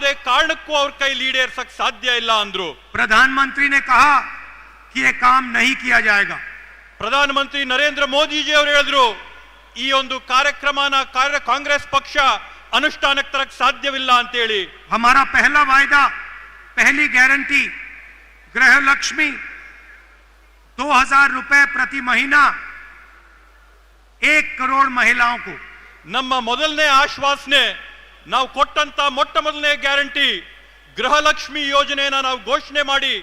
ಯಾವುದೇ ಕಾರಣಕ್ಕೂ ಅವ್ರ ಕೈಲಿ ಈಡೇರಿಸಕ್ ಸಾಧ್ಯ ಇಲ್ಲ ಅಂದ್ರು. प्रधानमंत्री ने कहा कि ये काम नहीं किया जाएगा. ಪ್ರಧಾನಮಂತ್ರಿ ನರೇಂದ್ರ ಮೋದಿಜಿ ಅವರು ಹೇಳಿದ್ರು ಈ ಒಂದು ಕಾರ್ಯಕ್ರಮನ ಕಾಂಗ್ರೆಸ್ ಪಕ್ಷ ಅನುಷ್ಠಾನಕ್ಕೆ ತರಕ್ ಸಾಧ್ಯವಿಲ್ಲ ಅಂತ ಹೇಳಿ. हमारा पहला वायदा, पहली गारंटी गृह लक्ष्मी 2000 रुपए प्रति महीना 1 करोड़ महिलाओं को. ನಮ್ಮ ಮೊದಲನೇ ಆಶ್ವಾಸನೆ, ನಾವು ಕೊಟ್ಟಂತ ಮೊಟ್ಟ ಮೊದಲನೇ ಗ್ಯಾರಂಟಿ ಗೃಹಲಕ್ಷ್ಮಿ ಯೋಜನೆಯನ್ನ ನಾವು ಘೋಷಣೆ ಮಾಡಿ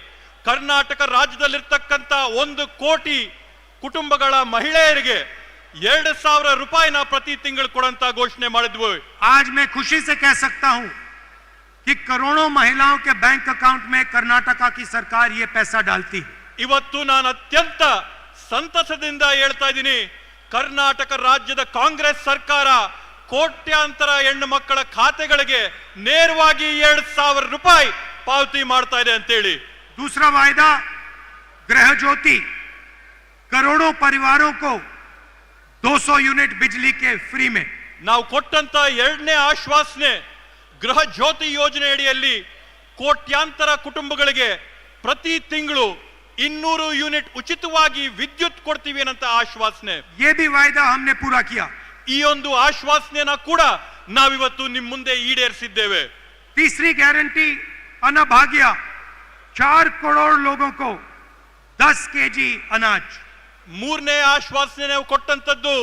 ಕರ್ನಾಟಕ ರಾಜ್ಯದಲ್ಲಿರ್ತಕ್ಕಂಥ 1 ಕೋಟಿ ಕುಟುಂಬಗಳ ಮಹಿಳೆಯರಿಗೆ 2000 ರೂಪಾಯಿನ ಪ್ರತಿ ತಿಂಗಳು ಕೊಡಂತ ಘೋಷಣೆ ಮಾಡಿದ್ವಿ. आज मैं खुशी से कह सकता हूं कि करोड़ों महिलाओं के बैंक अकाउंट में कर्नाटका की सरकार ये पैसा डालती है. ಇವತ್ತು ನಾನು ಅತ್ಯಂತ ಸಂತಸದಿಂದ ಹೇಳ್ತಾ ಇದ್ದೀನಿ, ಕರ್ನಾಟಕ ರಾಜ್ಯದ ಕಾಂಗ್ರೆಸ್ ಸರ್ಕಾರ ಕೋಟ್ಯಾಂತರ ಹೆಣ್ಣು ಮಕ್ಕಳ ಖಾತೆಗಳಿಗೆ ನೇರವಾಗಿ 2000 ರೂಪಾಯಿ ಪಾವತಿ ಮಾಡ್ತಾ ಇದೆ ಅಂತೇಳಿ. दूसरा वायदा गृह ज्योति, करोड़ों परिवारों को 200 यूनिट बिजली के फ्री में. ನಾವು ಕೊಟ್ಟಂತ ಎರಡನೇ ಆಶ್ವಾಸನೆ ಗೃಹ ಜ್ಯೋತಿ ಯೋಜನೆ ಅಡಿಯಲ್ಲಿ ಕೋಟ್ಯಾಂತರ ಕುಟುಂಬಗಳಿಗೆ ಪ್ರತಿ ತಿಂಗಳು 200 ಯೂನಿಟ್ ಉಚಿತವಾಗಿ ವಿದ್ಯುತ್ ಕೊಡ್ತೀವಿ ಅಂತ ಆಶ್ವಾಸನೆ. ये भी वायदा हमने पूरा किया. ಈ ಒಂದು ಆಶ್ವಾಸನೆನ ಕೂಡ ನಾವಿವತ್ತು ನಿಮ್ಮ ಮುಂದೆ ಈಡೇರಿಸಿದ್ದೇವೆ. तीसरी गारंटी अन्नभाग्य, 4 करोड़ लोगों को 10 केजी अनाज. ಮೂರನೇ ಆಶ್ವಾಸನೆ ನಾವು ಕೊಟ್ಟಂತದ್ದು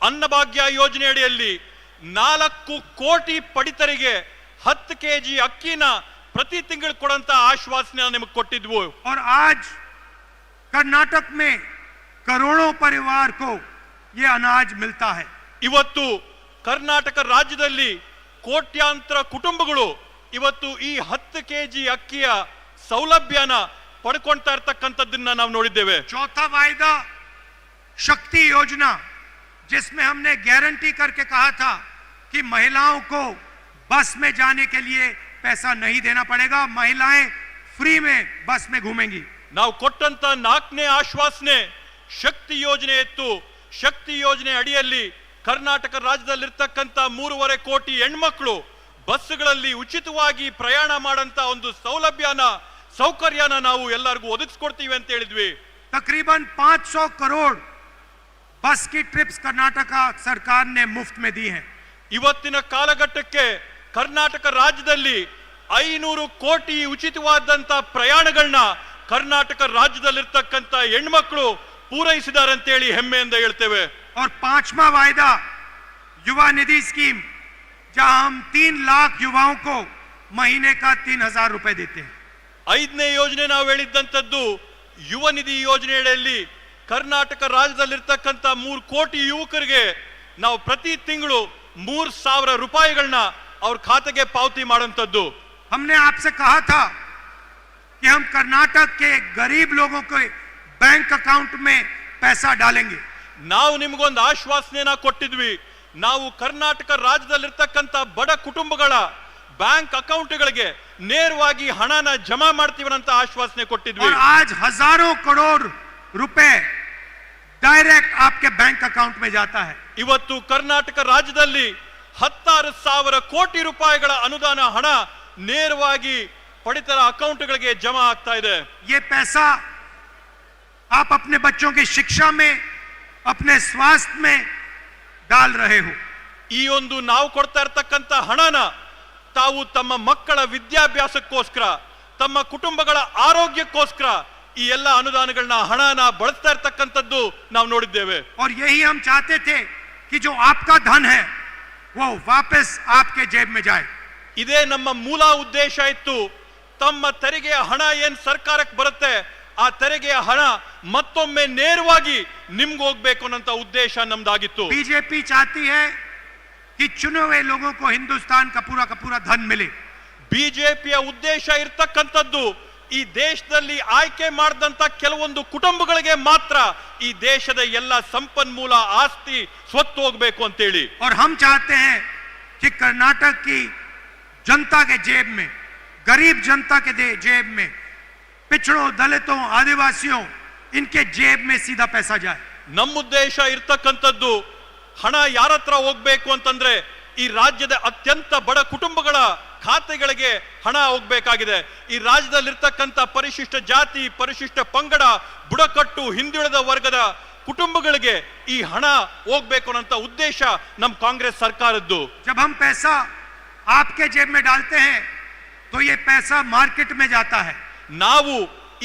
ಅನ್ನಭಾಗ್ಯ ಯೋಜನೆ ಅಡಿಯಲ್ಲಿ 4 ಕೋಟಿ ಪಡಿತರಿಗೆ 10 ಕೆಜಿ ಅಕ್ಕಿನ ಪ್ರತಿ ತಿಂಗಳು ಕೊಡಂತ ಆಶ್ವಾಸನೆ ನಿಮಗೆ ಕೊಟ್ಟಿದ್ವು. और आज कर्नाटक में करोड़ों परिवार को ये अनाज मिलता है. ಇವತ್ತು ಕರ್ನಾಟಕ ರಾಜ್ಯದಲ್ಲಿ ಕೋಟ್ಯಾಂತರ ಕುಟುಂಬಗಳು ಇವತ್ತು ಈ 10 ಕೆಜಿ ಅಕ್ಕಿಯ ಸೌಲಭ್ಯನ ಪಡ್ಕೊಳ್ತಾ ಇರ್ತಕ್ಕಂಥದ್ದನ್ನ ನಾವು ನೋಡಿದ್ದೇವೆ. चौथा वायदा शक्ति योजना, जिसमें हमने गारंटी करके कहा था कि महिलाओं को बस में जाने के लिए पैसा नहीं देना पड़ेगा, महिलाएं फ्री में बस में घूमेंगी. ನಾವು ಕೊಟ್ಟಂತ 4ನೇ ಆಶ್ವಾಸನೆ ಶಕ್ತಿ ಯೋಜನೆ ಇತ್ತು. ಶಕ್ತಿ ಯೋಜನೆ ಅಡಿಯಲ್ಲಿ ಕರ್ನಾಟಕ ರಾಜ್ಯದಲ್ಲಿರ್ತಕ್ಕಂಥ 3.5 ಕೋಟಿ ಹೆಣ್ಮಕ್ಳು ಬಸ್ಗಳಲ್ಲಿ ಉಚಿತವಾಗಿ ಪ್ರಯಾಣ ಮಾಡಂತ ಒಂದು ಸೌಕರ್ಯನ ನಾವು ಎಲ್ಲರಿಗೂ ಒದಗಿಸ್ಕೊಡ್ತೀವಿ ಅಂತ ಹೇಳಿದ್ವಿ. तकरीबन 500 करोड़ बस की ट्रिप्स कर्नाटका सरकार ने मुफ्त में दी हैं. ಇವತ್ತಿನ ಕಾಲಘಟ್ಟಕ್ಕೆ ಕರ್ನಾಟಕ ರಾಜ್ಯದಲ್ಲಿ 500 ಕೋಟಿ ಉಚಿತವಾದಂತ ಪ್ರಯಾಣಗಳನ್ನ ಕರ್ನಾಟಕ ರಾಜ್ಯದಲ್ಲಿರ್ತಕ್ಕಂಥ ಹೆಣ್ಮಕ್ಳು ಪೂರೈಸಿದ್ದಾರೆ ಅಂತ ಹೇಳಿ ಹೆಮ್ಮೆಯಿಂದ ಹೇಳ್ತೇವೆ. और 5वां वायदा युवा निधि स्कीम, जहां हम 3 लाख युवाओं को महीने का 3000 रुपए देते हैं. 5ನೇ ಯೋಜನೆ ನಾವು ಹೇಳಿದ್ದಂಥದ್ದು ಯುವ ನಿಧಿ ಯೋಜನೆಯಲ್ಲಿ ಕರ್ನಾಟಕ ರಾಜ್ಯದಲ್ಲಿರ್ತಕ್ಕಂಥ 3 ಕೋಟಿ ಯುವಕರಿಗೆ ನಾವು ಪ್ರತಿ ತಿಂಗಳು 3000 ರೂಪಾಯಿಗಳನ್ನ ಅವ್ರ ಖಾತೆಗೆ ಪಾವತಿ ಮಾಡುವಂತದ್ದು. हमने आपसे कहा था कि हम कर्नाटक के गरीब लोगों के बैंक अकाउंट में पैसा डालेंगे. ನಾವು ನಿಮಗೊಂದು ಆಶ್ವಾಸನೆನ ಕೊಟ್ಟಿದ್ವಿ, ನಾವು ಕರ್ನಾಟಕ ರಾಜ್ಯದಲ್ಲಿರ್ತಕ್ಕಂಥ ಬಡ ಕುಟುಂಬಗಳ ಬ್ಯಾಂಕ್ ಅಕೌಂಟ್ಗಳಿಗೆ ನೇರವಾಗಿ ಹಣನ ಜಮಾ ಮಾಡ್ತೀವಿ ಅಂತ ಆಶ್ವಾಸನೆ ಕೊಟ್ಟಿದ್ವಿ. और आज हजारों करोड़ रुपए डायरेक्ट आपके बैंक अकाउंट में जाता है. ಇವತ್ತು ಕರ್ನಾಟಕ ರಾಜ್ಯದಲ್ಲಿ 16,000 ಕೋಟಿ ರೂಪಾಯಿಗಳ ಅನುದಾನ ಹಣ ನೇರವಾಗಿ ಪಡಿತರ ಅಕೌಂಟ್ಗಳಿಗೆ ಜಮಾ ಆಗ್ತಾ ಇದೆ. ये पैसा आप अपने बच्चों की शिक्षा में, अपने स्वास्थ्य में डाल रहे हो. ಈ ಒಂದು ನಾವು ಕೊಡ್ತಾ ಇರತಕ್ಕಂತ ಹಣನ ತಾವು ತಮ್ಮ ಮಕ್ಕಳ ವಿದ್ಯಾಭ್ಯಾಸಕ್ಕೋಸ್ಕರ, ತಮ್ಮ ಕುಟುಂಬಗಳ ಆರೋಗ್ಯಕ್ಕೋಸ್ಕರ ಈ ಎಲ್ಲ ಅನುದಾನಗಳನ್ನ ಹಣನ ಬಳಸ್ತಾ ಇರತಕ್ಕಂಥದ್ದು ನಾವು ನೋಡಿದ್ದೇವೆ. और यही हम चाहते थे कि जो आपका धन है वो वापस आपके जेब में जाए. ಇದೇ ನಮ್ಮ ಮೂಲ ಉದ್ದೇಶ ಇತ್ತು. ತಮ್ಮ ತೆರಿಗೆಯ ಹಣ ಏನ್ ಸರ್ಕಾರಕ್ಕೆ ಬರುತ್ತೆ ಆ ತೆರಿಗೆಯ ಹಣ ಮತ್ತೊಮ್ಮೆ ನೇರವಾಗಿ ನಿಮ್ಗೆ ಹೋಗ್ಬೇಕು ಅನ್ನೋ ಉದ್ದೇಶ ನಮ್ದಾಗಿತ್ತು. बीजेपी चाहती है कि चुने हुए लोगों को हिंदुस्तान का पूरा धन मिले. ಬಿಜೆಪಿಯ ಉದ್ದೇಶ ಇರ್ತಕ್ಕಂಥದ್ದು ಈ ದೇಶದಲ್ಲಿ ಆಯ್ಕೆ ಮಾಡಿದಂತ ಕೆಲವೊಂದು ಕುಟುಂಬಗಳಿಗೆ ಮಾತ್ರ ಈ ದೇಶದ ಎಲ್ಲ ಸಂಪನ್ಮೂಲ ಆಸ್ತಿ ಸ್ವತ್ತು ಹೋಗ್ಬೇಕು ಅಂತೇಳಿ. और हम चाहते हैं कि कर्नाटक की जनता के जेब में, गरीब जनता के जेब में, पिछड़ों, दलितों, आदिवासियों, इनके जेब में सीधा पैसा जाए. ನಮ್ಮ ಉದ್ದೇಶ ಇರ್ತಕ್ಕಂಥದ್ದು ಹಣ ಯಾರ ಹತ್ರ ಹೋಗ್ಬೇಕು ಅಂತಂದ್ರೆ ಈ ರಾಜ್ಯದ ಅತ್ಯಂತ ಬಡ ಕುಟುಂಬಗಳ ಖಾತೆಗಳಿಗೆ ಹಣ ಹೋಗ್ಬೇಕಾಗಿದೆ. ಈ ರಾಜ್ಯದಲ್ಲಿರ್ತಕ್ಕಂಥ ಪರಿಶಿಷ್ಟ ಜಾತಿ, ಪರಿಶಿಷ್ಟ ಪಂಗಡ, ಬುಡಕಟ್ಟು, ಹಿಂದುಳಿದ ವರ್ಗದ ಕುಟುಂಬಗಳಿಗೆ ಈ ಹಣ ಹೋಗ್ಬೇಕು ಅನ್ನೋ ಉದ್ದೇಶ ನಮ್ಮ ಕಾಂಗ್ರೆಸ್ ಸರ್ಕಾರದ್ದು. जब हम पैसा आपके जेब में डालते हैं तो ये पैसा मार्केट में जाता है. ನಾವು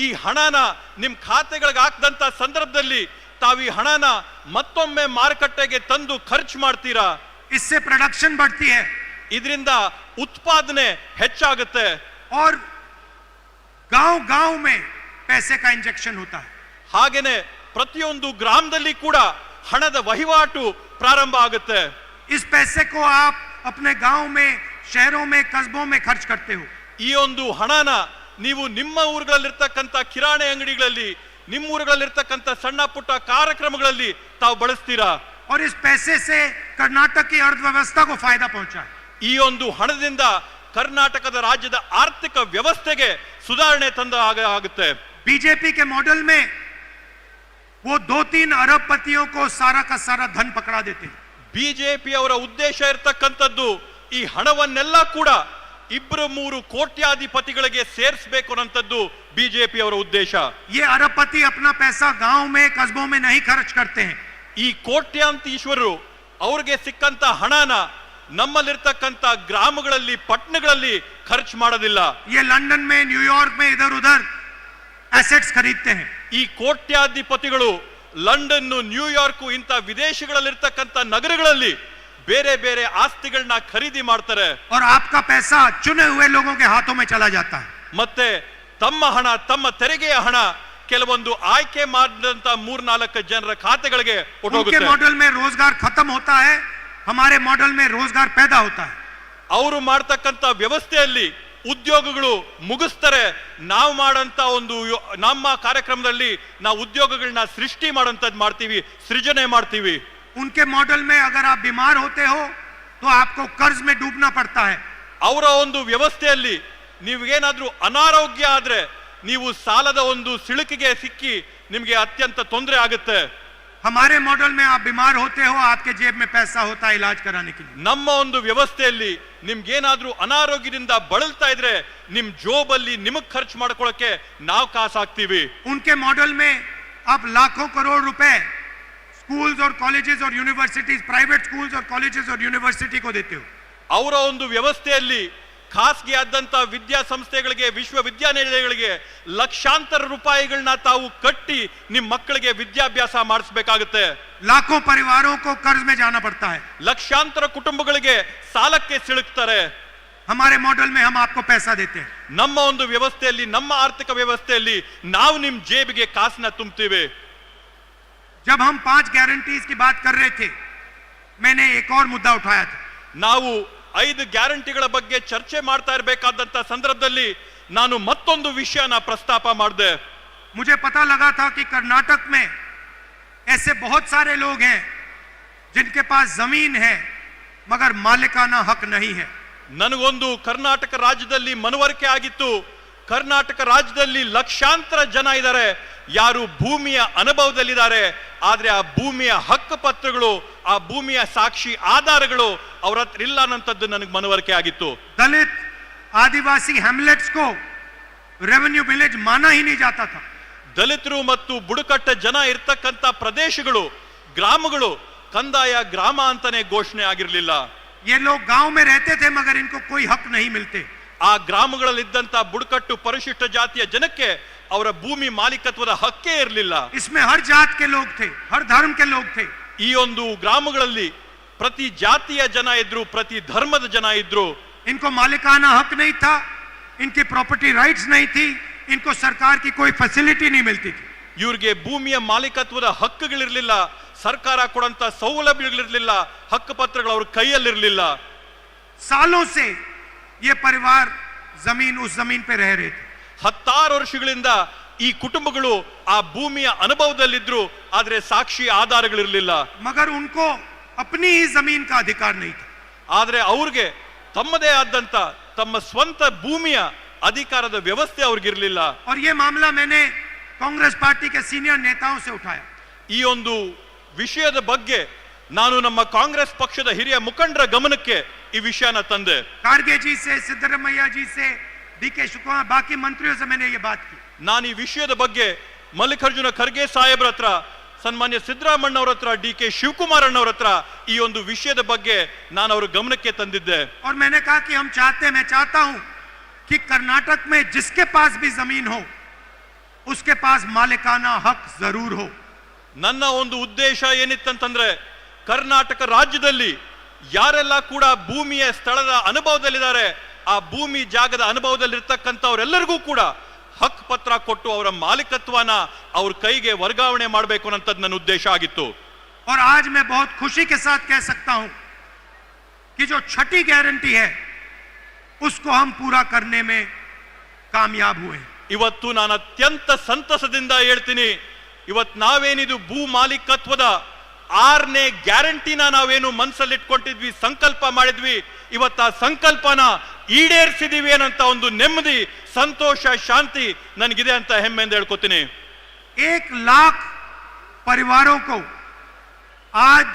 ಈ ಹಣನ ನಿಮ್ ಖಾತೆಗಳಿಗೆ ಹಾಕದಂತ ಸಂದರ್ಭದಲ್ಲಿ ತಾವು ಈ ಹಣನ ಮತ್ತೊಮ್ಮೆ ಮಾರುಕಟ್ಟೆಗೆ ತಂದು ಖರ್ಚು ಮಾಡ್ತೀರಾ. इससे प्रोडक्शन बढ़ती है ಇದರಿಂದ ಉತ್ಪಾದನೆ ಹೆಚ್ಚಾಗುತ್ತೆ और गांव-गांव में पैसे का इंजेक्शन होता है. ಹಾಗೇನೆ ಪ್ರತಿಯೊಂದು ಗ್ರಾಮದಲ್ಲಿ ಕೂಡ ಹಣದ ವಹಿವಾಟು ಪ್ರಾರಂಭ ಆಗುತ್ತೆ. इस पैसे को आप अपने गांव में, शहरों में, कस्बों में खर्च करते हो. ಈ ಒಂದು ಹಣನ ನೀವು ನಿಮ್ಮ ಊರುಗಳಲ್ಲಿರ್ತಕ್ಕಂಥ ಕಿರಾಣಿ ಅಂಗಡಿಗಳಲ್ಲಿ, ನಿಮ್ಮ ಊರುಗಳಲ್ಲಿರ್ತಕ್ಕಂಥ ಸಣ್ಣ ಪುಟ್ಟ ಕಾರ್ಯಕ್ರಮಗಳಲ್ಲಿ ತಾವು ಬಳಸ್ತೀರಾ. और इस पैसे से कर्नाटक की अर्थव्यवस्था को फायदा पहुंचा है. ಈ ಒಂದು ಹಣದಿಂದ ಕರ್ನಾಟಕದ ರಾಜ್ಯದ ಆರ್ಥಿಕ ವ್ಯವಸ್ಥೆಗೆ ಸುಧಾರಣೆ ತಂದ ಆಗುತ್ತೆ. बीजेपी के मॉडल में वो 2-3 अरबपतियों को सारा का सारा धन पकड़ा देते हैं. ಬಿಜೆಪಿ ಅವರ ಉದ್ದೇಶ ಇರತಕ್ಕಂಥದ್ದು ಈ ಹಣವನ್ನೆಲ್ಲ ಕೂಡ 2-3 ಕೋಟ್ಯಾಧಿಪತಿಗಳಿಗೆ ಸೇರಿಸಬೇಕು ಅನ್ನೋಂಥದ್ದು ಬಿಜೆಪಿ ಅವರ ಉದ್ದೇಶ. ये अरबपति अपना पैसा गांव में, कस्बों में नहीं खर्च करते हैं. ಈ ಕೋಟ್ಯಾಂತೀಶ್ವರರು ಅವ್ರಿಗೆ ಸಿಕ್ಕಂತ ಹಣನ ನಮ್ಮಲ್ಲಿರ್ತಕ್ಕಂಥ ಗ್ರಾಮಗಳಲ್ಲಿ, ಪಟ್ಟಣಗಳಲ್ಲಿ ಖರ್ಚು ಮಾಡೋದಿಲ್ಲ. ये लंदन में, न्यूयॉर्क में इधर उधर एसेट्स खरीदते हैं. ಈ ಕೋಟ್ಯಾಧಿಪತಿಗಳು ಲಂಡನ್, ನ್ಯೂಯಾರ್ಕ್ ಇಂಥ ವಿದೇಶಗಳಲ್ಲಿರ್ತಕ್ಕಂಥ ನಗರಗಳಲ್ಲಿ ಬೇರೆ ಬೇರೆ ಆಸ್ತಿಗಳನ್ನ ಖರೀದಿ ಮಾಡ್ತಾರೆ. और आपका पैसा चुने हुए लोगों के हाथों में चला जाता है. ಮತ್ತೆ ತಮ್ಮ ಹಣ, ತಮ್ಮ ತೆರಿಗೆಯ ಹಣ ಕೆಲವೊಂದು ಆಯ್ಕೆ ಮಾಡಿದಂತ 3-4 ಜನರ ಖಾತೆಗಳಿಗೆ उनके ಹೊರಟೋಗುತ್ತೆ. मॉडल में रोजगार खत्म होता है, हमारे मॉडल में रोजगार पैदा होता है. ಅವರು ಮಾಡ್ತಕ್ಕಂಥ ವ್ಯವಸ್ಥೆಯಲ್ಲಿ ಉದ್ಯೋಗಗಳು ಮುಗಿಸ್ತಾರೆ. ನಾವು ಮಾಡಂತ ಒಂದು ನಮ್ಮ ಕಾರ್ಯಕ್ರಮದಲ್ಲಿ ನಾವು ಉದ್ಯೋಗಗಳನ್ನ ಸೃಷ್ಟಿ ಮಾಡೋಂಥದ್ದು ಮಾಡ್ತೀವಿ, ಸೃಜನೆ ಮಾಡ್ತೀವಿ. उनके मॉडल में अगर आप बीमार होते हो तो आपको कर्ज में डूबना पड़ता है. ಅವರ ಒಂದು ವ್ಯವಸ್ಥೆಯಲ್ಲಿ ನೀವೇನಾದ್ರೂ ಅನಾರೋಗ್ಯ ಆದ್ರೆ ನೀವು ಸಾಲದ ಒಂದು ಸಿಳುಕಿಗೆ ಸಿಕ್ಕಿ ನಿಮಗೆ ಅತ್ಯಂತ ತೊಂದರೆ ಆಗುತ್ತೆ. हमारे मॉडल में आप बीमार होते हो, आपके जेब में पैसा होता है इलाज कराने के लिए. ನಮ್ಮ ಒಂದು ವ್ಯವಸ್ಥೆಯಲ್ಲಿ ನಿಮ್ಗೇನಾದ್ರೂ ಅನಾರೋಗ್ಯದಿಂದ ಬಳಲ್ತಾ ಇದ್ರೆ ನಿಮ್ ಜೋಬಲ್ಲಿ ನಿಮಗ್ ಖರ್ಚು ಮಾಡ್ಕೊಳ್ಳೋಕೆ ನಾವು ಕಾಸು ಹಾಕ್ತೀವಿ. उनके मॉडल में आप लाखों करोड़ रुपए स्कूल्स और कॉलेजेस और यूनिवर्सिटीज, प्राइवेट स्कूल्स और कॉलेजेस और यूनिवर्सिटी को देते हो. ಅವರ ಒಂದು ವ್ಯವಸ್ಥೆಯಲ್ಲಿ ಖಾಸಗಿ ಆದಂತ ವಿದ್ಯಾಸಂಸ್ಥೆಗಳಿಗೆ, ವಿಶ್ವವಿದ್ಯಾನಿಲಯಗಳಿಗೆ ಲಕ್ಷಾಂತರ ರೂಪಾಯಿಗಳನ್ನ ತಾವು ಕಟ್ಟಿ ನಿಮ್ಮ ಮಕ್ಕಳಿಗೆ ವಿದ್ಯಾಭ್ಯಾಸ ಮಾಡಿಸಬೇಕಾಗುತ್ತೆ. लाखों परिवारों को कर्ज में जाना पड़ता है. ಲಕ್ಷಾಂತರ ಕುಟುಂಬಗಳಿಗೆ ಸಾಲಕ್ಕೆ ಸಿಲುಕ್ತಾರೆ. हमारे मॉडल में हम आपको पैसा देते हैं. ನಮ್ಮ ಒಂದು ವ್ಯವಸ್ಥೆಯಲ್ಲಿ, ನಮ್ಮ ಆರ್ಥಿಕ ವ್ಯವಸ್ಥೆಯಲ್ಲಿ ನಾವು ನಿಮ್ ಜೇಬಿಗೆ ಕಾಸನ್ನ ತುಂಬ್ತೀವಿ. जब हम 5 गारंटीज की बात कर रहे थे, मैंने एक और मुद्दा उठाया था. ನಾವು 5 ಗ್ಯಾರಂಟಿಗಳ ಬಗ್ಗೆ ಚರ್ಚೆ ಮಾಡ್ತಾ ಇರಬೇಕಾದಂತ ಸಂದರ್ಭದಲ್ಲಿ ನಾನು ಮತ್ತೊಂದು ವಿಷಯನ ಪ್ರಸ್ತಾಪ ಮಾಡಿದೆ. मुझे पता लगा था कि कर्नाटक में ऐसे बहुत सारे लोग हैं जिनके पास जमीन है मगर मालिकाना हक नहीं है. ನನಗೊಂದು ಕರ್ನಾಟಕ ರಾಜ್ಯದಲ್ಲಿ ಮನವರಿಕೆ ಆಗಿತ್ತು. ಕರ್ನಾಟಕ ರಾಜ್ಯದಲ್ಲಿ ಲಕ್ಷಾಂತರ ಜನ ಇದ್ದಾರೆ, ಯಾರು ಭೂಮಿಯ ಅನುಭವದಲ್ಲಿದ್ದಾರೆ, ಆದ್ರೆ ಆ ಭೂಮಿಯ ಹಕ್ಕು ಪತ್ರಗಳು, ಆ ಭೂಮಿಯ ಸಾಕ್ಷಿ ಆಧಾರಗಳು ಅವ್ರ ಹತ್ರ ಇಲ್ಲ ಅನ್ನೋಂಥದ್ದು ನನಗೆ ಮನವರಿಕೆ ಆಗಿತ್ತು. दलित आदिवासी हैमलेट्स को रेवेन्यू विलेज माना ही नहीं जाता था. ದಲಿತರು ಮತ್ತು ಬುಡಕಟ್ಟ ಜನ ಇರ್ತಕ್ಕಂಥ ಪ್ರದೇಶಗಳು, ಗ್ರಾಮಗಳು ಕಂದಾಯ ಗ್ರಾಮ ಅಂತಾನೆ ಘೋಷಣೆ ಆಗಿರಲಿಲ್ಲ. ये लोग गांव में रहते थे मगर इनको कोई हक नहीं मिलते. ಆ ಗ್ರಾಮಗಳಲ್ಲಿದ್ದಂತ ಬುಡಕಟ್ಟು ಪರಿಶಿಷ್ಟ ಜಾತಿಯ ಜನಕ್ಕೆ ಅವರ ಭೂಮಿ ಮಾಲೀಕತ್ವದ ಹಕ್ಕೇ ಇರಲಿಲ್ಲ. इसमें हर जात के लोग थे, हर धर्म के लोग थे. ಈ ಒಂದು ಗ್ರಾಮಗಳಲ್ಲಿ ಪ್ರತಿ ಜಾತಿಯ ಜನ ಇದ್ರು, ಪ್ರತಿ ಧರ್ಮದ ಜನ ಇದ್ರು. इनको मालिकाना हक नहीं था, इनकी प्रॉपर्टी राइट्स नहीं थी, इनको सरकार की कोई फैसिलिटी नहीं मिलती थी. ಇವ್ರಿಗೆ ಭೂಮಿಯ ಮಾಲೀಕತ್ವದ ಹಕ್ಕುಗಳಿರ್ಲಿಲ್ಲ, ಸರ್ಕಾರ ಕೊಡಂತ ಸೌಲಭ್ಯಗಳಿರ್ಲಿಲ್ಲ, ಹಕ್ಕು ಪತ್ರಗಳು ಅವ್ರ ಕೈಯಲ್ಲಿರ್ಲಿಲ್ಲ. सालों से ये परिवार जमीन उस जमीन पे रह रहे थे. 16 ವರ್ಷಗಳಿಂದ ಈ ಕುಟುಂಬಗಳು ಆ ಭೂಮಿಯ ಅನುಭವದಲ್ಲಿದ್ರು, ಆದ್ರೆ ಸಾಕ್ಷಿ ಆಧಾರಗಳಿರ್ಲಿಲ್ಲ. मगर उनको अपनी ही जमीन का अधिकार नहीं था. ಆದ್ರೆ ಅವ್ರಿಗೆ ತಮ್ಮದೇ ಆದಂತ ತಮ್ಮ ಸ್ವಂತ ಭೂಮಿಯ ಅಧಿಕಾರದ ವ್ಯವಸ್ಥೆ ಅವ್ರಿಗಿರ್ಲಿಲ್ಲ. और ये मामला मैंने कांग्रेस पार्टी के सीनियर नेताओं से उठाया. ಈ ಒಂದು ವಿಷಯದ ಬಗ್ಗೆ ನಾನು ನಮ್ಮ ಕಾಂಗ್ರೆಸ್ ಪಕ್ಷದ ಹಿರಿಯ ಮುಖಂಡರ ಗಮನಕ್ಕೆ ಈ ವಿಷಯನ ತಂದೆ. खारगे जी से, सिद्धरमैया जी से, डीके शिवकुमार, बाकी मंत्रियों से मैंने ये बात की. ನಾನು ಈ ವಿಷಯದ ಬಗ್ಗೆ ಮಲ್ಲಿಕಾರ್ಜುನ ಖರ್ಗೆ ಸಾಹೇಬ್ರ ಹತ್ರ, ಸನ್ಮಾನ್ಯ ಸಿದ್ದರಾಮಣ್ಣ ಅವರ ಹತ್ರ, ಡಿ ಕೆ ಶಿವಕುಮಾರ್ ಅಣ್ಣವ್ರ ಹತ್ರ ಈ ಒಂದು ವಿಷಯದ ಬಗ್ಗೆ ನಾನು ಅವರ ಗಮನಕ್ಕೆ ತಂದಿದ್ದೆ. और मैंने कहा कि हम चाहते हैं, मैं चाहता हूं कि कर्नाटक में जिसके पास भी जमीन हो उसके पास मालिकाना हक जरूर हो. ನನ್ನ ಒಂದು ಉದ್ದೇಶ ಏನಿತ್ತಂತಂದ್ರೆ, ಕರ್ನಾಟಕ ರಾಜ್ಯದಲ್ಲಿ ಯಾರೆಲ್ಲ ಕೂಡ ಭೂಮಿಯ ಸ್ಥಳದ ಅನುಭವದಲ್ಲಿದ್ದಾರೆ, ಆ ಭೂಮಿ ಜಾಗದ ಅನುಭವದಲ್ಲಿರ್ತಕ್ಕಂಥವರೆಲ್ಲರಿಗೂ ಕೂಡ ಹಕ್ ಪತ್ರ ಕೊಟ್ಟು ಅವರ ಮಾಲೀಕತ್ವನ ಅವ್ರ ಕೈಗೆ ವರ್ಗಾವಣೆ ಮಾಡಬೇಕು ಅನ್ನೋದು ನನ್ನ ಉದ್ದೇಶ ಆಗಿತ್ತು. और आज मैं बहुत खुशी के साथ कह सकता हूं कि जो छठी गारंटी है उसको हम पूरा करने में कामयाब हुए. ಇವತ್ತು ನಾನು ಅತ್ಯಂತ ಸಂತಸದಿಂದ ಹೇಳ್ತೀನಿ, ಇವತ್ತು ನಾವೇನಿದು ಭೂ ಮಾಲೀಕತ್ವದ 6ನೇ ಗ್ಯಾರಂಟಿನ ನಾವೇನು ಮನಸ್ಸಲ್ಲಿಟ್ಕೊಂಡಿದ್ವಿ, ಸಂಕಲ್ಪ ಮಾಡಿದ್ವಿ, ಇವತ್ತು ಆ ಸಂಕಲ್ಪನ ಈಡೇರಿಸಿದೀವಿ ಅನ್ನೋಂತ ಒಂದು ನೆಮ್ಮದಿ, ಸಂತೋಷ, ಶಾಂತಿ ನನಗಿದೆ ಅಂತ ಹೆಮ್ಮೆಯಿಂದ ಹೇಳ್ಕೊತೀನಿ. 1 लाख परिवारों को आज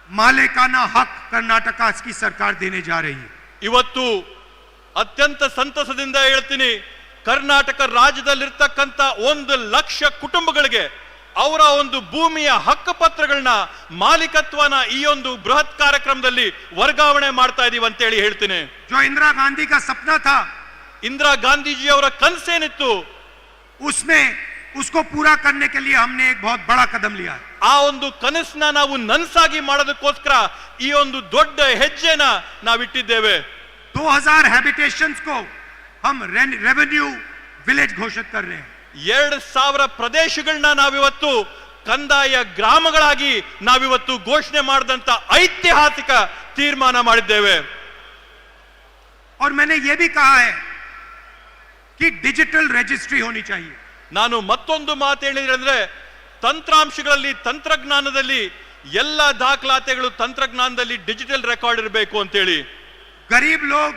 मालिकाना हक कर्नाटका की सरकार देने जा रही है. ಇವತ್ತು ಅತ್ಯಂತ ಸಂತಸದಿಂದ ಹೇಳ್ತೀನಿ, ಕರ್ನಾಟಕ ರಾಜ್ಯದಲ್ಲಿರ್ತಕ್ಕಂಥ 1 ಲಕ್ಷ ಕುಟುಂಬಗಳಿಗೆ ಅವರ ಒಂದು ಭೂಮಿಯ ಹಕ್ಕು ಪತ್ರಗಳನ್ನ, ಮಾಲೀಕತ್ವನ ಈ ಒಂದು ಬೃಹತ್ ಕಾರ್ಯಕ್ರಮದಲ್ಲಿ ವರ್ಗಾವಣೆ ಮಾಡ್ತಾ ಇದೀವಿ ಅಂತ ಹೇಳಿ ಹೇಳ್ತೀನಿ. जो इंदिरा गांधी का सपना था, ಇಂದಿರಾ ಗಾಂಧೀಜಿ ಅವರ ಕನಸೇನಿತ್ತು, उसमें उसको पूरा करने के लिए हमने एक बहुत बड़ा कदम लिया है. ಆ ಒಂದು ಕನಸನ್ನ ನಾವು ನನಸಾಗಿ ಮಾಡೋದಕ್ಕೋಸ್ಕರ ಈ ಒಂದು ದೊಡ್ಡ ಹೆಜ್ಜೆನ ನಾವಿಟ್ಟಿದ್ದೇವೆ. 2000 हैबिटेशंस को हम रेवेन्यू विलेज घोषित कर रहे हैं. 2000 ಪ್ರದೇಶಗಳನ್ನ ನಾವಿವತ್ತು ಕಂದಾಯ ಗ್ರಾಮಗಳಾಗಿ ನಾವಿವತ್ತು ಘೋಷಣೆ ಮಾಡಿದಂತ ಐತಿಹಾಸಿಕ ತೀರ್ಮಾನ ಮಾಡಿದ್ದೇವೆ. और मैंने ये भी कहा है कि डिजिटल रजिस्ट्री होनी चाहिए. ನಾನು ಮತ್ತೊಂದು ಮಾತು ಹೇಳಿದ್ರೆ ಅಂದ್ರೆ, ತಂತ್ರಾಂಶಗಳಲ್ಲಿ, ತಂತ್ರಜ್ಞಾನದಲ್ಲಿ ಎಲ್ಲ ದಾಖಲಾತಿಗಳು ತಂತ್ರಜ್ಞಾನದಲ್ಲಿ ಡಿಜಿಟಲ್ ರೆಕಾರ್ಡ್ ಇರಬೇಕು ಅಂತ ಹೇಳಿ. गरीब लोग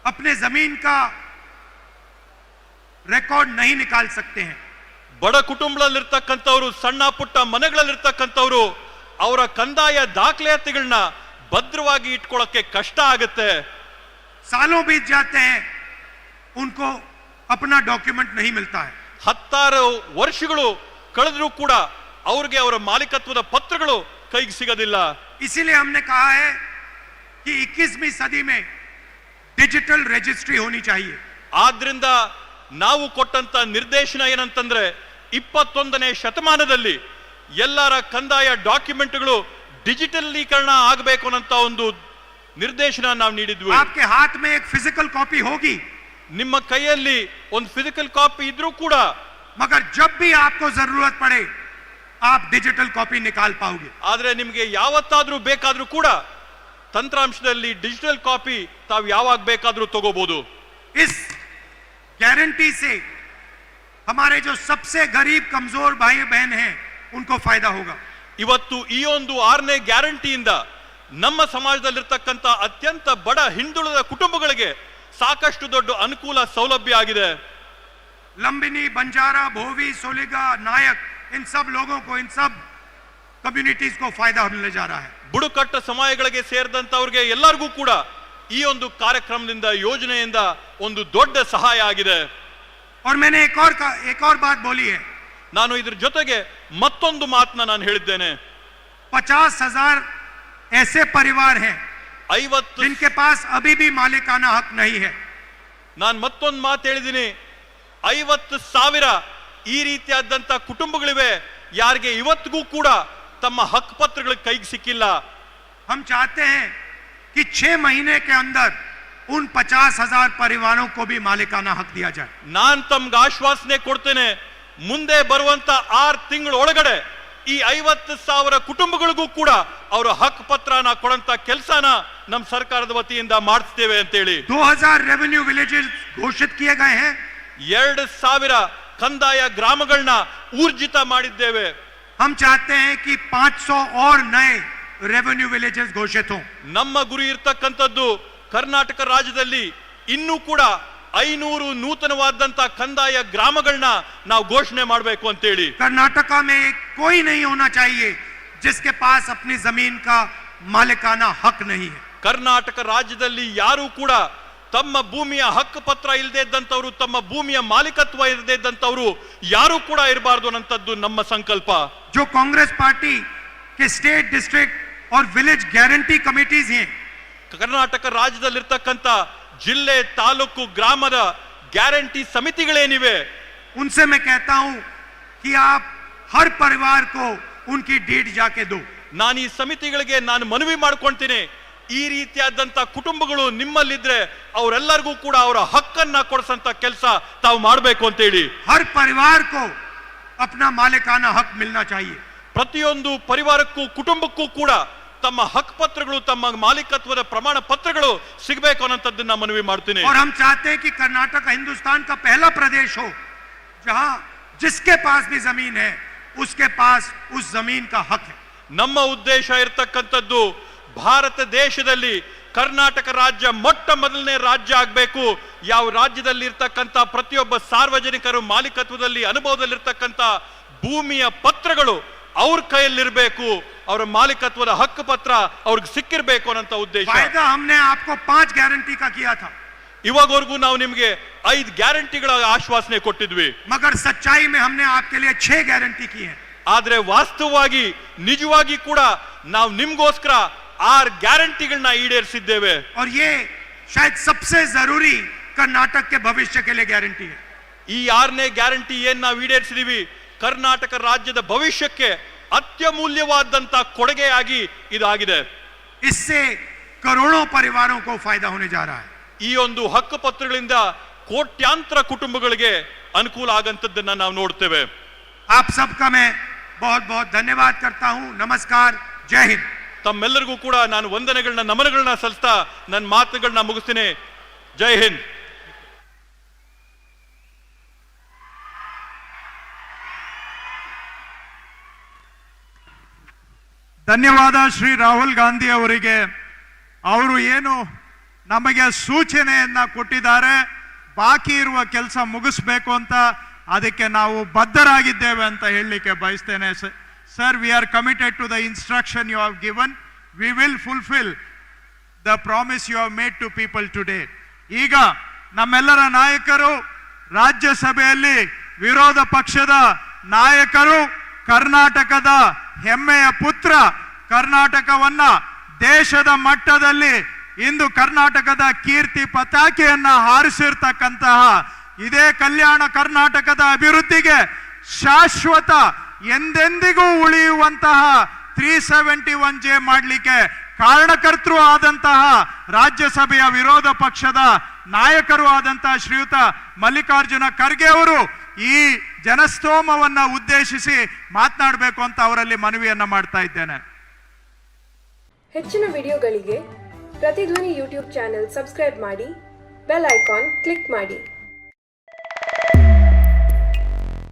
अपने जमीन का रिकॉर्ड नहीं निकाल सकते हैं. ಬಡ ಕುಟುಂಬದಲ್ಲಿರ್ತಕ್ಕಂಥವ್ರು, ಸಣ್ಣ ಪುಟ್ಟ ಮನೆಗಳಲ್ಲಿರ್ತಕ್ಕಂಥವ್ರು ಅವರ ಕಂದಾಯ ದಾಖಲಾತಿಗಳನ್ನ ಭದ್ರವಾಗಿ ಇಟ್ಕೊಳ್ಳೋಕೆ ಕಷ್ಟ ಆಗುತ್ತೆ. सालों बीत जाते हैं, उनको अपना डॉक्यूमेंट नहीं मिलता है. 10 ವರ್ಷಗಳು ಕಳೆದ್ರೂ ಕೂಡ ಅವ್ರಿಗೆ ಅವರ ಮಾಲೀಕತ್ವದ ಪತ್ರಗಳು ಕೈಗೆ ಸಿಗೋದಿಲ್ಲ. इसीलिए हमने कहा है कि 21वीं सदी में डिजिटल रजिस्ट्री होनी चाहिए. ಆದ್ರಿಂದ ನಾವು ಕೊಟ್ಟಂತ ನಿರ್ದೇಶನ ಏನಂತಂದ್ರೆ, 21ನೇ ಶತಮಾನದಲ್ಲಿ ಎಲ್ಲರ ಕಂದಾಯ ಡಾಕ್ಯುಮೆಂಟ್ಗಳು ಡಿಜಿಟಲೀಕರಣ ಆಗಬೇಕು ಅನ್ನೋ ಒಂದು ನಿರ್ದೇಶನ ನಾವು ನೀಡಿದ್ವಿ. आपके हाथ में एक फिजिकल कॉपी होगी, ನಿಮ್ಮ ಕೈಯಲ್ಲಿ ಒಂದು ಫಿಸಿಕಲ್ ಕಾಪಿ ಇದ್ರೂ ಕೂಡ, मगर जब भी आपको जरूरत पड़े आप डिजिटल कॉपी निकाल पाओगे. ಆದ್ರೆ ನಿಮಗೆ ಯಾವತ್ತಾದ್ರೂ ಬೇಕಾದ್ರೂ ಕೂಡ ತಂತ್ರಾಂಶದಲ್ಲಿ ಡಿಜಿಟಲ್ ಕಾಪಿ ತಾವು ಯಾವಾಗ ಬೇಕಾದ್ರೂ ತಗೋಬಹುದು. इस गारंटी से हमारे जो सबसे गरीब कमजोर भाई बहन हैं उनको फायदा होगा. ಇವತ್ತು ಈ ಒಂದು 6ನೇ ಗ್ಯಾರಂಟಿಯಿಂದ ನಮ್ಮ ಸಮಾಜದಲ್ಲಿರ್ತಕ್ಕಂಥ ಅತ್ಯಂತ ಬಡ ಹಿಂದುಳಿದ ಕುಟುಂಬಗಳಿಗೆ ಸಾಕಷ್ಟು ದೊಡ್ಡ ಅನುಕೂಲ, ಸೌಲಭ್ಯ ಆಗಿದೆ. लंबिनी, बंजारा, भोवी, सोलिगा, नायक, इन सब लोगों को, इन सब कम्युनिटीज को फायदा होने जा रहा है. ಬುಡಕಟ್ಟು ಸಮುದಾಯಗಳಿಗೆ ಸೇರಿದಂತವ್ರಿಗೆ ಎಲ್ಲರಿಗೂ ಕೂಡ ಈ ಒಂದು ಕಾರ್ಯಕ್ರಮದಿಂದ, ಯೋಜನೆಯಿಂದ ಒಂದು ದೊಡ್ಡ ಸಹಾಯ ಆಗಿದೆ. और मैंने एक और बात बोली है. ನಾನು ಇದ್ರ ಜೊತೆಗೆ ಮತ್ತೊಂದು ಮಾತನ್ನ ನಾನು ಹೇಳಿದ್ದೇನೆ. 50,000 ऐसे परिवार हैं 50 जिनके पास अभी भी मालिकाना हक नहीं है. ನಾನು ಮತ್ತೊಂದು ಮಾತು ಹೇಳಿದ್ದೀನಿ, 50,000 ಈ ರೀತಿಯಾದಂತ ಕುಟುಂಬಗಳಿವೆ ಯಾರಿಗೆ ಇವತ್ತಿಗೂ ಕೂಡ ತಮ್ಮ ಹಕ್ಕು ಪತ್ರಗಳ ಕೈಗೆ ಸಿಕ್ಕಿಲ್ಲ. हम चाहते हैं कि 6 महीने के अंदर उन 50,000 परिवारों को भी मालिकाना हक दिया जाए. ನಾನ್ ತಮ್ಗೆ ಆಶ್ವಾಸನೆ ಕೊಡ್ತೇನೆ, ಮುಂದೆ ಬರುವಂತ 6 ತಿಂಗಳ ಒಳಗಡೆ ಈ 50,000 ಕುಟುಂಬಗಳಿಗೂ ಕೂಡ ಅವರ ಹಕ್ಕು ಪತ್ರನ ಕೊಡಂತ ಕೆಲಸನ ನಮ್ಮ ಸರ್ಕಾರದ ವತಿಯಿಂದ ಮಾಡಿಸ್ತೇವೆ ಅಂತ ಹೇಳಿ. 2000 रेवेन्यू विलेजेस घोषित किए गए हैं. 2000 ಕಂದಾಯ ಗ್ರಾಮಗಳನ್ನ ಊರ್ಜಿತ ಮಾಡಿದ್ದೇವೆ. हम चाहते हैं कि 500 और नए रेवेन्यू विलेजेस घोषित हों. ನಮ್ಮ ಗುರಿ ಇರ್ತಕ್ಕಂಥದ್ದು ಕರ್ನಾಟಕ ರಾಜ್ಯದಲ್ಲಿ ಇನ್ನೂ ಕೂಡ 500 ನೂತನವಾದಂತ ಕಂದಾಯ ಗ್ರಾಮಗಳನ್ನ ನಾವು ಘೋಷಣೆ ಮಾಡಬೇಕು ಅಂತೇಳಿ. कर्नाटका में कोई नहीं होना चाहिए जिसके पास अपनी जमीन का मालिकाना हक नहीं है। ಕರ್ನಾಟಕ ರಾಜ್ಯದಲ್ಲಿ ಯಾರು ಕೂಡ ತಮ್ಮ ಭೂಮಿಯ ಹಕ್ಕು ಪತ್ರ ಇಲ್ಲದೆ ಇದ್ದಂತವರು, ತಮ್ಮ ಭೂಮಿಯ ಮಾಲೀಕತ್ವ ಇಲ್ಲದೆ ಇದ್ದಂತವರು ಯಾರು ಕೂಡ ಇರಬಾರದು ಅನ್ನಂತದ್ದು ನಮ್ಮ ಸಂಕಲ್ಪ. जो कांग्रेस पार्टी के स्टेट डिस्ट्रिक्ट और विलेज गारंटी कमिटीज हैं, ಕರ್ನಾಟಕ ರಾಜ್ಯದಲ್ಲಿರ್ತಕ್ಕಂಥ ಜಿಲ್ಲೆ, ತಾಲೂಕು, ಗ್ರಾಮದ ಗ್ಯಾರಂಟಿ ಸಮಿತಿಗಳೇನಿವೆ, उनसे मैं कहता हूं कि आप हर परिवार को उनकी डीड जाके दो। ನಾನು ಈ ಸಮಿತಿಗಳಿಗೆ ನಾನು ಮನವಿ ಮಾಡ್ಕೊಂತೀನಿ, ಈ ರೀತಿಯಾದಂತ ಕುಟುಂಬಗಳು ನಿಮ್ಮಲ್ಲಿದ್ರೆ ಅವರೆಲ್ಲರಿಗೂ ಕೂಡ ಅವರ ಹಕ್ಕನ್ನ ಕೊಡಿಸಂತ ಕೆಲಸ ತಾವು ಮಾಡಬೇಕು ಅಂತ ಹೇಳಿ. हर परिवार को अपना मालिकाना हक मिलना चाहिए। ಪ್ರತಿಯೊಂದು ಪರಿವಾರಕ್ಕೂ ಕುಟುಂಬಕ್ಕೂ ಕೂಡ ತಮ್ಮ ಹಕ್ಕು ಪತ್ರಗಳು, ತಮ್ಮ ಮಾಲೀಕತ್ವದ ಪ್ರಮಾಣ ಪತ್ರಗಳು ಸಿಗಬೇಕು ಅನ್ನೋಂಥದ್ದನ್ನ ಮನವಿ ಮಾಡ್ತೀನಿ. और हम चाहते हैं कि कर्नाटक हिंदुस्तान का पहला प्रदेश हो जहां जिसके पास भी जमीन है उसके पास उस जमीन का हक है। ನಮ್ಮ ಉದ್ದೇಶ ಇರತಕ್ಕಂಥದ್ದು ಭಾರತ ದೇಶದಲ್ಲಿ ಕರ್ನಾಟಕ ರಾಜ್ಯ ಮೊಟ್ಟ ಮೊದಲನೇ ರಾಜ್ಯ ಆಗಬೇಕು. ಯಾವ ರಾಜ್ಯದಲ್ಲಿ ಇರ್ತಕ್ಕಂಥ ಪ್ರತಿಯೊಬ್ಬ ಸಾರ್ವಜನಿಕರು ಮಾಲೀಕತ್ವದಲ್ಲಿ ಅನುಭವದಲ್ಲಿರ್ತಕ್ಕಂಥ ಭೂಮಿಯ ಪತ್ರಗಳು ಅವ್ರ ಕೈಯಲ್ಲಿರಬೇಕು, ಅವರ ಮಾಲೀಕತ್ವದ ಹಕ್ಕು ಪತ್ರ ಅವ್ರಿಗೆ ಸಿಕ್ಕಿರಬೇಕು ಅನ್ನೋ ಉದ್ದೇಶ. वायदा हमने आपको 5 गारंटी का किया था, ಇವಾಗವರೆಗೂ ನಾವು ನಿಮಗೆ 5 ಗ್ಯಾರಂಟಿಗಳ ಆಶ್ವಾಸನೆ ಕೊಟ್ಟಿದ್ವಿ. मगर सच्चाई में हमने आपके लिए 6 गारंटी की है। ಆದ್ರೆ ವಾಸ್ತವವಾಗಿ ನಿಜವಾಗಿ ಕೂಡ ನಾವು ನಿಮ್ಗೋಸ್ಕರ 6 ಗ್ಯಾರಂಟಿಗಳನ್ನ ಈಡೇರಿಸಿದ್ದೇವೆ. और ये शायद सबसे जरूरी कर्नाटक के भविष्य के लिए गारंटी है। ಈ 6ನೇ ಗ್ಯಾರಂಟಿ ಏನ್ ನಾವು ಈಡೇರಿಸಿದೀವಿ, ಕರ್ನಾಟಕ ರಾಜ್ಯದ ಭವಿಷ್ಯಕ್ಕೆ ಅತ್ಯಮೂಲ್ಯವಾದಂತ ಕೊಡುಗೆಯಾಗಿ ಇದಾಗಿದೆ. इससे करोड़ों परिवारों को फायदा होने जा रहा है। ಈ ಒಂದು ಹಕ್ಕು ಪತ್ರಗಳಿಂದ ಕೋಟ್ಯಾಂತರ ಕುಟುಂಬಗಳಿಗೆ ಅನುಕೂಲ ಆಗಂತದ್ದನ್ನ ನಾವು ನೋಡ್ತೇವೆ. आप सबका मैं बहुत बहुत धन्यवाद करता हूं। नमस्कार, जय हिंद। ತಮ್ಮೆಲ್ಲರಿಗೂ ಕೂಡ ನಾನು ವಂದನೆಗಳನ್ನ, ನಮನಗಳನ್ನ ಸಲ್ಲಿಸ್ತಾ ನನ್ನ ಮಾತುಗಳನ್ನ ಮುಗಿಸ್ತೀನಿ. ಜೈ ಹಿಂದ್. ಧನ್ಯವಾದ ಶ್ರೀ ರಾಹುಲ್ ಗಾಂಧಿ ಅವರಿಗೆ. ಅವರು ಏನು ನಮಗೆ ಸೂಚನೆಯನ್ನ ಕೊಟ್ಟಿದ್ದಾರೆ, ಬಾಕಿ ಇರುವ ಕೆಲಸ ಮುಗಿಸ್ಬೇಕು ಅಂತ, ಅದಕ್ಕೆ ನಾವು ಬದ್ಧರಾಗಿದ್ದೇವೆ ಅಂತ ಹೇಳಲಿಕ್ಕೆ ಬಯಸ್ತೇನೆ. Sir, we are committed to the instruction you have given. We will fulfil the promise you have made to people today. ಈಗ ನಮ್ಮೆಲ್ಲರ ನಾಯಕರು, ರಾಜ್ಯಸಭೆಯಲ್ಲಿ ವಿರೋಧ ಪಕ್ಷದ ನಾಯಕರು, ಕರ್ನಾಟಕದ ಹೆಮ್ಮೆಯ ಪುತ್ರ, ಕರ್ನಾಟಕವನ್ನ ದೇಶದ ಮಟ್ಟದಲ್ಲಿ ಇಂದು ಕರ್ನಾಟಕದ ಕೀರ್ತಿ ಪತಾಕೆಯನ್ನ ಹಾರಿಸಿರ್ತಕ್ಕಂತಹ ಇದೇ ಕಲ್ಯಾಣ ಕರ್ನಾಟಕದ ಅಭಿವೃದ್ಧಿಗೆ ಶಾಶ್ವತ ಎಂದೆಂದಿಗೂ ಉಳಿಯುವಂತಹ 371J ಮಾಡಲಿಕ್ಕೆ ಕಾರಣಕರ್ತರು ಆದಂತಹ ರಾಜ್ಯಸಭೆಯ ವಿರೋಧ ಪಕ್ಷದ ನಾಯಕರು ಆದಂತಹ ಶ್ರೀಯುತ ಮಲ್ಲಿಕಾರ್ಜುನ ಖರ್ಗೆ ಅವರು ಈ ಜನಸ್ತೋಮವನ್ನ ಉದ್ದೇಶಿಸಿ ಮಾತನಾಡಬೇಕು ಅಂತ ಅವರಲ್ಲಿ ಮನವಿಯನ್ನ ಮಾಡ್ತಾ ಇದ್ದೇನೆ. ಹೆಚ್ಚಿನ ವಿಡಿಯೋಗಳಿಗೆ ಪ್ರತಿಧ್ವನಿ ಯೂಟ್ಯೂಬ್ ಚಾನೆಲ್ ಸಬ್ಸ್ಕ್ರೈಬ್ ಮಾಡಿ, ಬೆಲ್ ಐಕಾನ್ ಕ್ಲಿಕ್ ಮಾಡಿ.